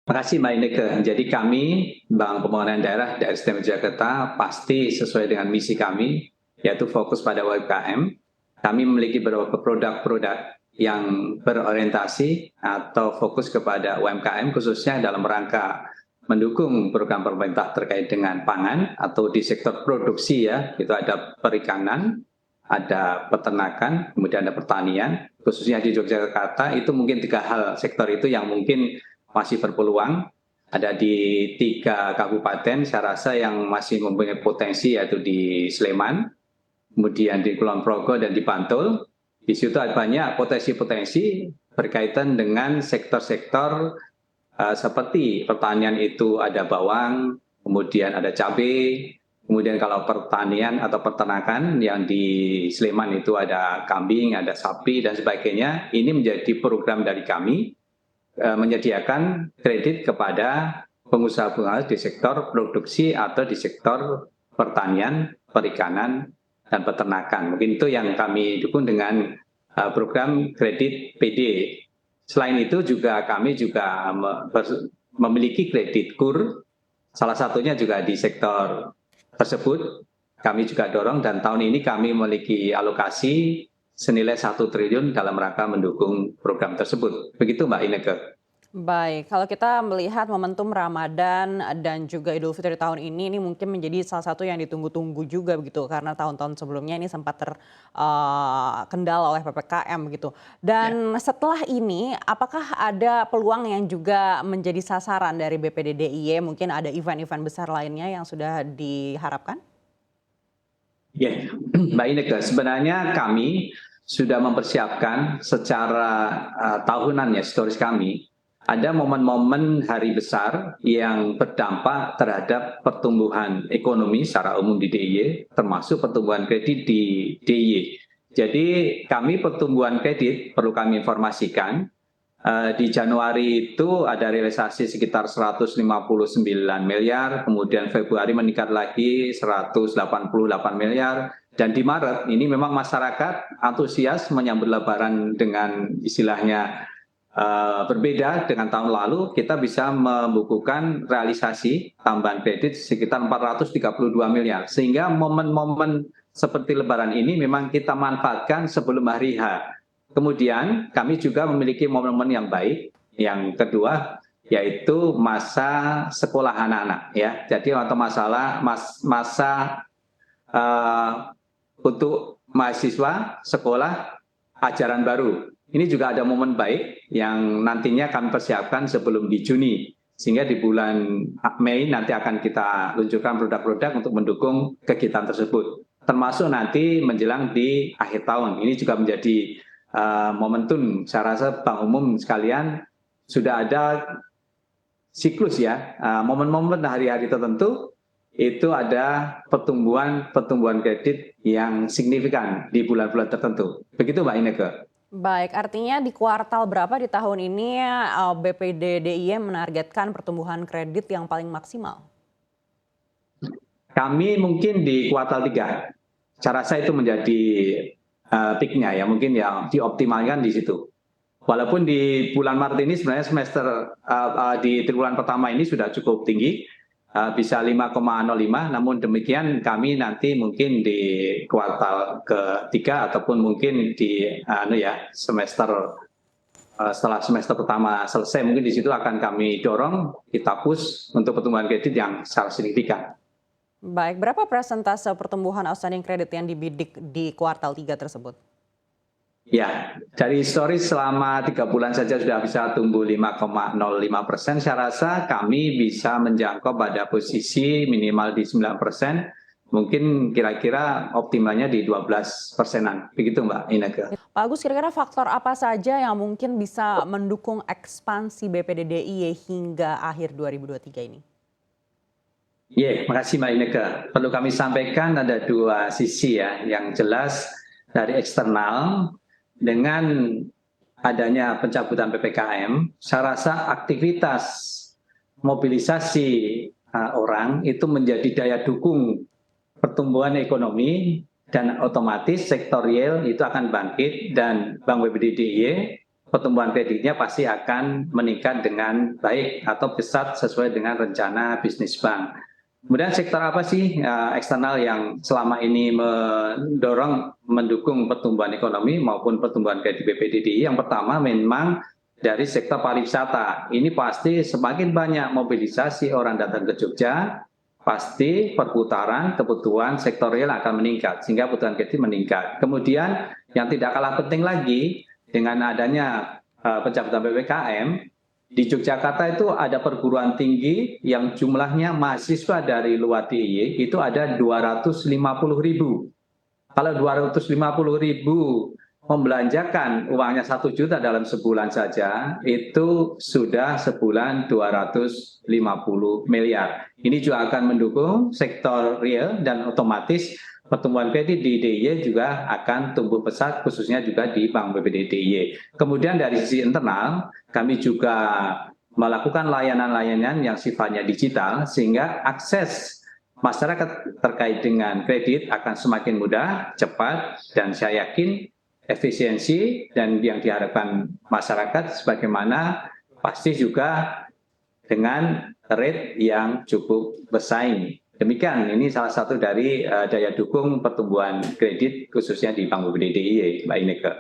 Makasih Mbak Ineke. Jadi kami, Bank Pembangunan Daerah Istimewa Jakarta, pasti sesuai dengan misi kami, yaitu fokus pada UMKM. Kami memiliki beberapa produk-produk yang berorientasi atau fokus kepada UMKM, khususnya dalam rangka mendukung program pemerintah terkait dengan pangan atau di sektor produksi ya, itu ada perikanan, ada peternakan, kemudian ada pertanian. Khususnya di Yogyakarta itu mungkin 3 hal sektor itu yang mungkin masih berpeluang. Ada di 3 kabupaten saya rasa yang masih mempunyai potensi, yaitu di Sleman, kemudian di Kulon Progo dan di Bantul. Di situ ada banyak potensi-potensi berkaitan dengan sektor-sektor seperti pertanian itu ada bawang, kemudian ada cabai, kemudian kalau pertanian atau peternakan yang di Sleman itu ada kambing, ada sapi dan sebagainya. Ini menjadi program dari kami, menyediakan kredit kepada pengusaha-pengusaha di sektor produksi atau di sektor pertanian, perikanan, dan peternakan. Mungkin itu yang kami dukung dengan program kredit PD. Selain itu juga kami juga memiliki kredit KUR, salah satunya juga di sektor tersebut. Kami juga dorong dan tahun ini kami memiliki alokasi senilai 1 triliun dalam rangka mendukung program tersebut. Begitu Mbak Ineke. Baik, kalau kita melihat momentum Ramadan dan juga Idul Fitri tahun ini mungkin menjadi salah satu yang ditunggu-tunggu juga begitu karena tahun-tahun sebelumnya ini sempat terkendala oleh PPKM gitu. Dan setelah ini apakah ada peluang yang juga menjadi sasaran dari BPD DIY, mungkin ada event-event besar lainnya yang sudah diharapkan? Ya, Mbak Ineke, sebenarnya kami sudah mempersiapkan secara tahunan ya, historis kami. Ada momen-momen hari besar yang berdampak terhadap pertumbuhan ekonomi secara umum di DIY, termasuk pertumbuhan kredit di DIY. Jadi kami pertumbuhan kredit perlu kami informasikan, di Januari itu ada realisasi sekitar 159 miliar, kemudian Februari meningkat lagi 188 miliar, dan di Maret ini memang masyarakat antusias menyambut Lebaran dengan istilahnya berbeda dengan tahun lalu. Kita bisa membukukan realisasi tambahan kredit sekitar 432 miliar, sehingga momen-momen seperti Lebaran ini memang kita manfaatkan sebelum hari H. Kemudian kami juga memiliki momen-momen yang baik. Yang kedua yaitu masa sekolah anak-anak ya. Jadi atau masa untuk mahasiswa sekolah ajaran baru. Ini juga ada momen baik yang nantinya kami persiapkan sebelum di Juni. Sehingga di bulan Mei nanti akan kita luncurkan produk-produk untuk mendukung kegiatan tersebut. Termasuk nanti menjelang di akhir tahun. Ini juga menjadi momentum. Saya rasa Bank Umum sekalian sudah ada siklus ya, momen-momen hari-hari tertentu itu ada pertumbuhan kredit yang signifikan di bulan-bulan tertentu. Begitu Mbak Ineke. Baik, artinya di kuartal berapa di tahun ini BPD DIY menargetkan pertumbuhan kredit yang paling maksimal? Kami mungkin di kuartal 3. Saya rasa itu menjadi peak-nya ya, mungkin yang dioptimalkan di situ. Walaupun di bulan Maret ini sebenarnya semester di triwulan pertama ini sudah cukup tinggi, bisa 5,05, namun demikian kami nanti mungkin di kuartal ketiga ataupun mungkin di semester setelah semester pertama selesai, mungkin di situ akan kami dorong, kita push untuk pertumbuhan kredit yang sangat signifikan. Baik, berapa persentase pertumbuhan outstanding kredit yang dibidik di kuartal 3 tersebut? Ya, dari historis selama 3 bulan saja sudah bisa tumbuh 5,05%. Saya rasa kami bisa menjangkau pada posisi minimal di 9%. Mungkin kira-kira optimalnya di 12%-an. Begitu Mbak Ineke. Pak Agus, kira-kira faktor apa saja yang mungkin bisa mendukung ekspansi BPD DIY hingga akhir 2023 ini? Ya, makasih Mbak Ineke. Perlu kami sampaikan ada 2 sisi ya. Yang jelas dari eksternal, dengan adanya pencabutan PPKM, saya rasa aktivitas mobilisasi orang itu menjadi daya dukung pertumbuhan ekonomi dan otomatis sektor real itu akan bangkit, dan Bank BPD DIY pertumbuhan kreditnya pasti akan meningkat dengan baik atau pesat sesuai dengan rencana bisnis bank. Kemudian sektor apa sih eksternal yang selama ini mendukung pertumbuhan ekonomi maupun pertumbuhan kredit BPDDI? Yang pertama memang dari sektor pariwisata. Ini pasti semakin banyak mobilisasi orang datang ke Jogja, pasti perputaran kebutuhan sektor real akan meningkat, sehingga kebutuhan kredit meningkat. Kemudian yang tidak kalah penting lagi, dengan adanya pencabutan PPKM, di Yogyakarta itu ada perguruan tinggi yang jumlahnya mahasiswa dari luar DIY itu ada 250.000. Kalau 250.000 membelanjakan uangnya 1 juta dalam sebulan saja, itu sudah sebulan 250 miliar. Ini juga akan mendukung sektor real dan otomatis pertumbuhan kredit di DIY juga akan tumbuh pesat, khususnya juga di Bank BPD DIY. Kemudian dari sisi internal, kami juga melakukan layanan-layanan yang sifatnya digital, sehingga akses masyarakat terkait dengan kredit akan semakin mudah, cepat, dan saya yakin efisiensi dan yang diharapkan masyarakat sebagaimana pasti juga dengan rate yang cukup bersaing. Demikian, ini salah satu dari daya dukung pertumbuhan kredit khususnya di Bank BPD DIY, Mbak Ineke.